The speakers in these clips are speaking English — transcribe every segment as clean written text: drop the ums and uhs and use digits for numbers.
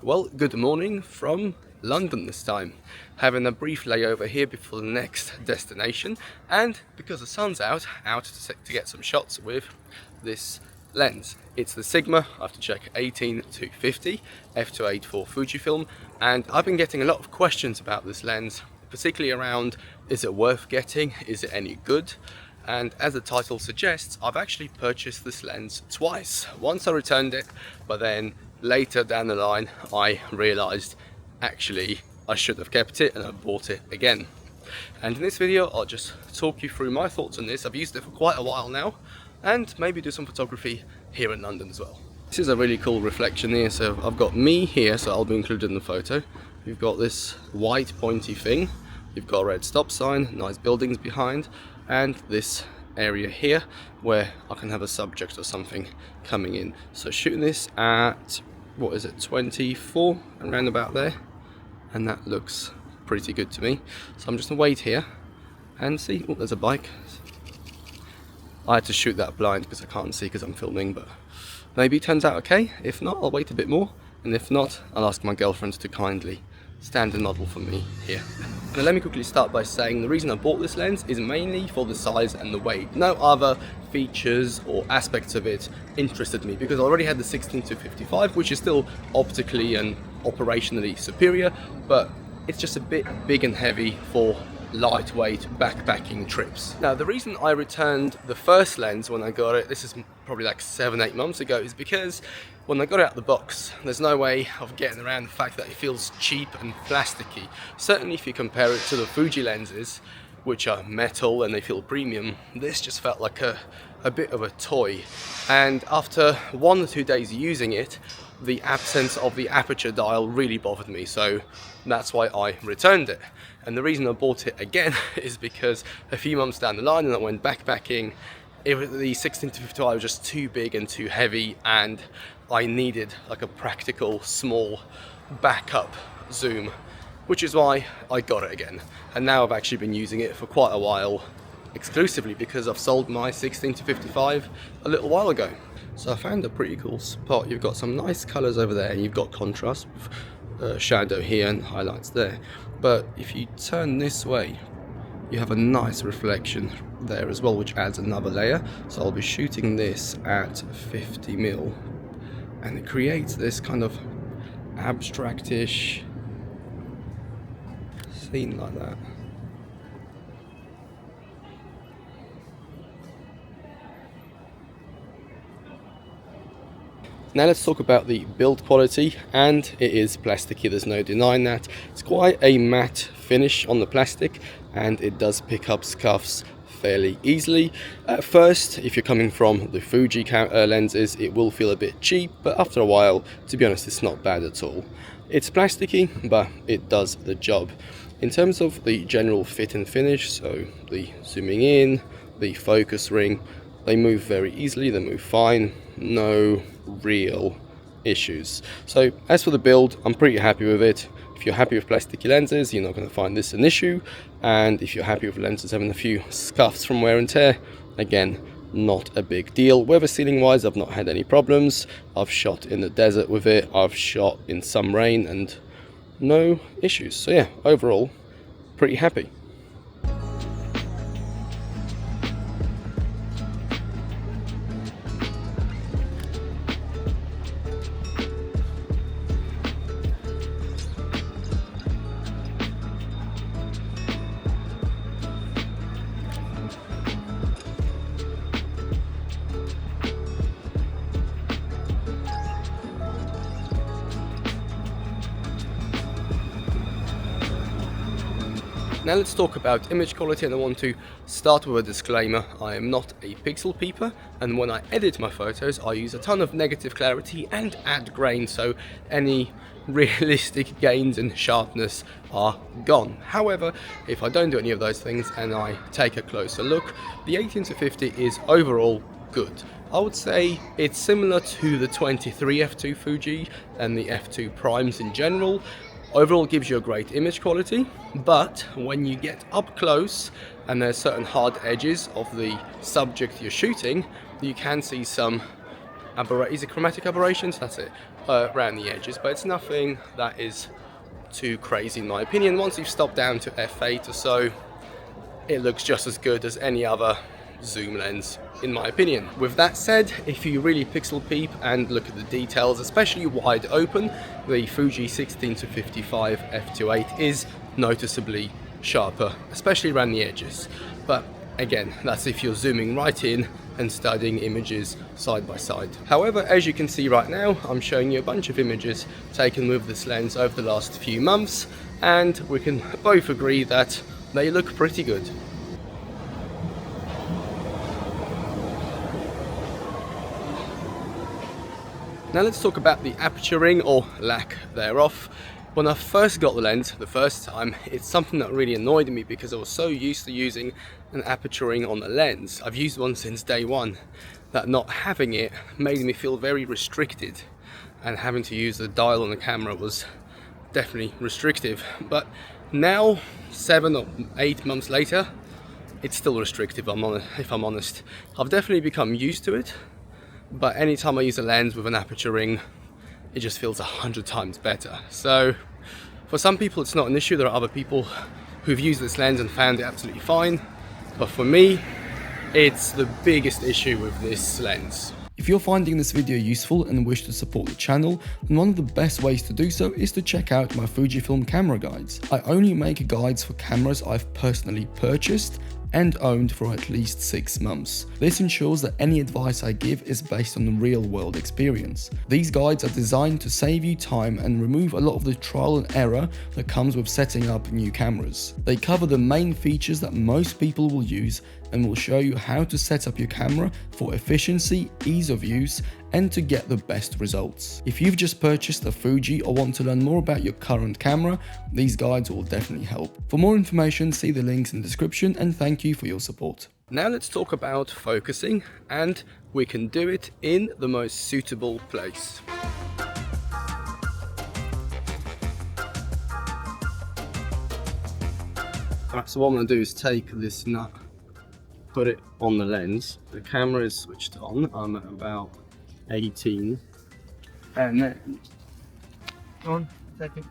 Well, good morning from London this time. Having a brief layover here before the next destination, and because the sun's out to get some shots with this lens. It's the Sigma, I have to check, 18-50 f2.8 for Fujifilm, and I've been getting a lot of questions about this lens, particularly around, is it worth getting, is it any good? And as the title suggests, I've actually purchased this lens twice. Once I returned it, but then later down the line I realized actually I should have kept it, and I bought it again. And in this video I'll just talk you through my thoughts on this. I've used it for quite a while now, and maybe do some photography here in London as well. This is a really cool reflection here. So I've got me here, so I'll be included in the photo. You've got this white pointy thing, you've got a red stop sign, nice buildings behind, and this area here where I can have a subject or something coming in. So shooting this at, what is it, 24, around about there, and that looks pretty good to me. So I'm just gonna wait here and see. Oh, there's a bike. I had to shoot that blind because I can't see because I'm filming, but maybe it turns out okay. If not, I'll wait a bit more, and if not, I'll ask my girlfriend to kindly stand and model for me here. Now let me quickly start by saying the reason I bought this lens is mainly for the size and the weight. No other features or aspects of it interested me, because I already had the 16-55, which is still optically and operationally superior, but it's just a bit big and heavy for lightweight backpacking trips. Now the reason I returned the first lens when I got it, this is probably like 7-8 months ago, is because when I got it out of the box, there's no way of getting around the fact that it feels cheap and plasticky. Certainly if you compare it to the Fuji lenses, which are metal and they feel premium, this just felt like a bit of a toy. And after 1 or 2 days using it, the absence of the aperture dial really bothered me, so that's why I returned it. And the reason I bought it again is because a few months down the line, and I went backpacking, the 16-55 was just too big and too heavy, and I needed like a practical small backup zoom, which is why I got it again. And now I've actually been using it for quite a while exclusively because I've sold my 16-55 a little while ago. So I found a pretty cool spot. You've got some nice colors over there, and you've got contrast with shadow here and highlights there. But if you turn this way, you have a nice reflection there as well, which adds another layer. So I'll be shooting this at 50mm, and it creates this kind of abstractish scene like that. Now let's talk about the build quality, and it is plasticky, there's no denying that. It's quite a matte finish on the plastic, and it does pick up scuffs fairly easily. At first, if you're coming from the Fuji lenses, it will feel a bit cheap, but after a while, to be honest, it's not bad at all. It's plasticky, but it does the job. In terms of the general fit and finish, so the zooming in, the focus ring, they move very easily, they move fine, no real issues. So as for the build, I'm pretty happy with it. If you're happy with plasticky lenses, you're not going to find this an issue, and if you're happy with lenses having a few scuffs from wear and tear, again, not a big deal. Weather sealing wise, I've not had any problems. I've shot in the desert with it, I've shot in some rain, and no issues. So yeah, overall, pretty happy. Now let's talk about image quality, and I want to start with a disclaimer. I am not a pixel peeper, and when I edit my photos I use a ton of negative clarity and add grain, so any realistic gains in sharpness are gone. However, if I don't do any of those things and I take a closer look, the 18-50 is overall good. I would say it's similar to the 23 f2 Fuji and the f2 primes in general. Overall gives you a great image quality, but when you get up close and there's certain hard edges of the subject you're shooting, you can see some chromatic aberrations, that's it, around the edges, but it's nothing that is too crazy in my opinion. Once you've stopped down to f8 or so, it looks just as good as any other zoom lens in my opinion. With that said, if you really pixel peep and look at the details, especially wide open, the Fuji 16-55 f2.8 is noticeably sharper, especially around the edges. But again, that's if you're zooming right in and studying images side by side. However, as you can see right now, I'm showing you a bunch of images taken with this lens over the last few months, and we can both agree that they look pretty good. Now let's talk about the aperture ring, or lack thereof. When I first got the lens the first time, it's something that really annoyed me because I was so used to using an aperture ring on the lens. I've used one since day one, that not having it made me feel very restricted, and having to use the dial on the camera was definitely restrictive. But now, 7 or 8 months later, it's still restrictive if I'm honest. I've definitely become used to it, but anytime I use a lens with an aperture ring, it just feels 100 times better. So for some people it's not an issue. There are other people who've used this lens and found it absolutely fine, but for me it's the biggest issue with this lens. If you're finding this video useful and wish to support the channel, then one of the best ways to do so is to check out my Fujifilm camera guides. I only make guides for cameras I've personally purchased and owned for at least 6 months. This ensures that any advice I give is based on the real world experience. These guides are designed to save you time and remove a lot of the trial and error that comes with setting up new cameras. They cover the main features that most people will use and will show you how to set up your camera for efficiency, ease of use, and to get the best results. If you've just purchased a Fuji or want to learn more about your current camera, these guides will definitely help. For more information, see the links in the description, and thank you for your support. Now let's talk about focusing, and we can do it in the most suitable place. Alright, so what I'm going to do is take this nut, put it on the lens. The camera is switched on. I'm at about 18, and then on second.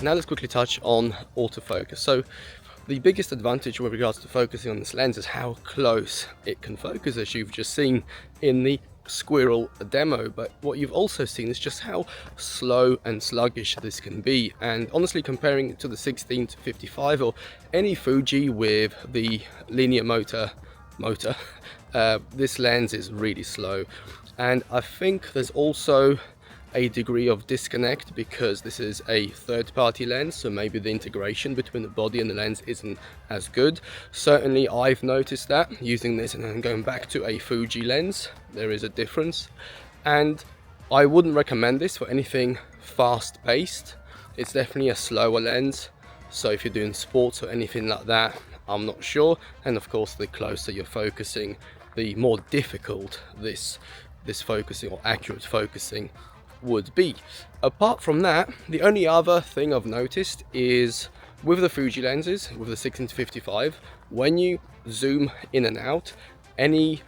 Now let's quickly touch on autofocus. So the biggest advantage with regards to focusing on this lens is how close it can focus, as you've just seen in the squirrel demo. But what you've also seen is just how slow and sluggish this can be. And honestly, comparing it to the 16-55 or any Fuji with the linear motor, this lens is really slow. And I think there's also a degree of disconnect because this is a third-party lens, so maybe the integration between the body and the lens isn't as good. Certainly I've noticed that using this and then going back to a Fuji lens, there is a difference, and I wouldn't recommend this for anything fast-paced. It's definitely a slower lens, so if you're doing sports or anything like that, I'm not sure. And of course, the closer you're focusing, the more difficult this focusing or accurate focusing would be. Apart from that, the only other thing I've noticed is with the Fuji lenses, with the 16-55, when you zoom in and out, any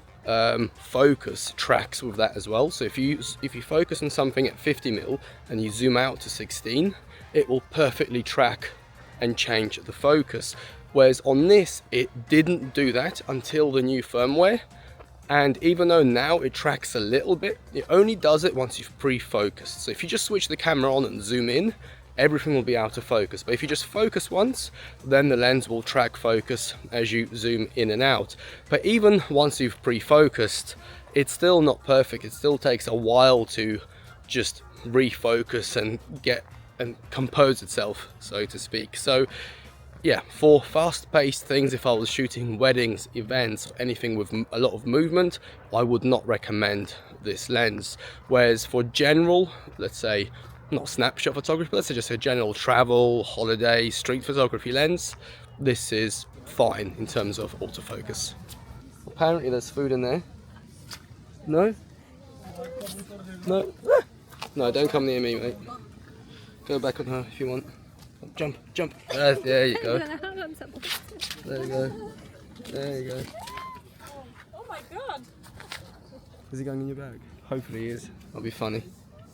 focus tracks with that as well. So if you focus on something at 50mm and you zoom out to 16, it will perfectly track and change the focus. Whereas on this, it didn't do that until the new firmware. And even though now it tracks a little bit, it only does it once you've pre-focused. So if you just switch the camera on and zoom in, everything will be out of focus. But if you just focus once, then the lens will track focus as you zoom in and out. But even once you've pre-focused, it's still not perfect. It still takes a while to just refocus and get and compose itself, so to speak. So yeah, for fast-paced things, if I was shooting weddings, events, anything with a lot of movement, I would not recommend this lens. Whereas for general, let's say not snapshot photography, but let's say just a general travel, holiday, street photography lens, this is fine in terms of autofocus. Apparently there's food in there. No? No? No, don't come near me, mate. Go back on her if you want. Jump, jump. There you go. There you go. There you go. Oh my god! Is he going in your bag? Hopefully he is. That'll be funny.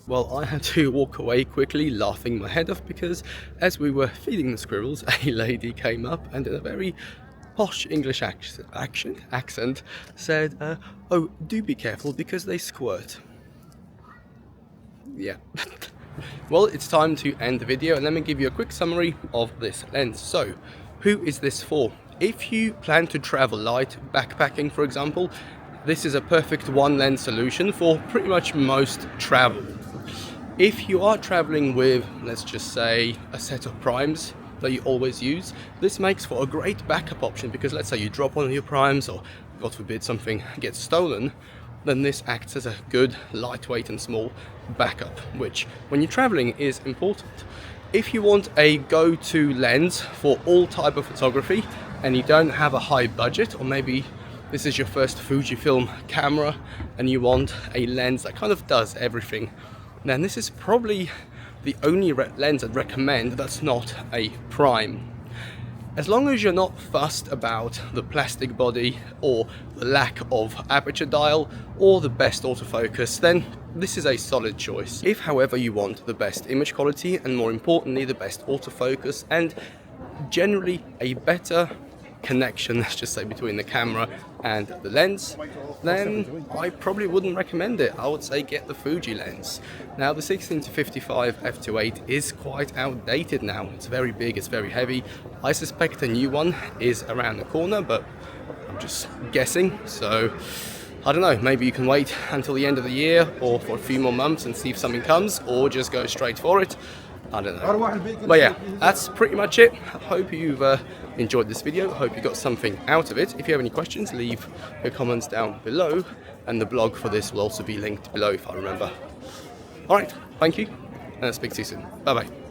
Well, I had to walk away quickly, laughing my head off, because as we were feeding the squirrels, a lady came up and in a very posh English accent said, oh, do be careful because they squirt. Yeah. Well, it's time to end the video and let me give you a quick summary of this lens. So, who is this for? If you plan to travel light, backpacking for example, this is a perfect one lens solution for pretty much most travel. If you are traveling with, let's just say, a set of primes that you always use, this makes for a great backup option, because let's say you drop one of your primes or God forbid something gets stolen, then this acts as a good lightweight and small backup, which when you're traveling is important. If you want a go-to lens for all type of photography and you don't have a high budget, or maybe this is your first Fujifilm camera and you want a lens that kind of does everything, then this is probably the only lens I'd recommend that's not a prime. As long as you're not fussed about the plastic body or the lack of aperture dial or the best autofocus, then this is a solid choice. If however you want the best image quality and more importantly the best autofocus and generally a better connection, let's just say, between the camera and the lens, then I probably wouldn't recommend it. I would say get the Fuji lens. Now the 16-55 f2.8 is quite outdated now. It's very big, it's very heavy. I suspect a new one is around the corner, but I'm just guessing, so I don't know, maybe you can wait until the end of the year or for a few more months and see if something comes, or just go straight for it. I don't know. But yeah, that's pretty much it. I hope you've enjoyed this video. I hope you got something out of it. If you have any questions, leave your comments down below, and the blog for this will also be linked below if I remember. Alright, thank you, and I'll speak to you soon. Bye bye.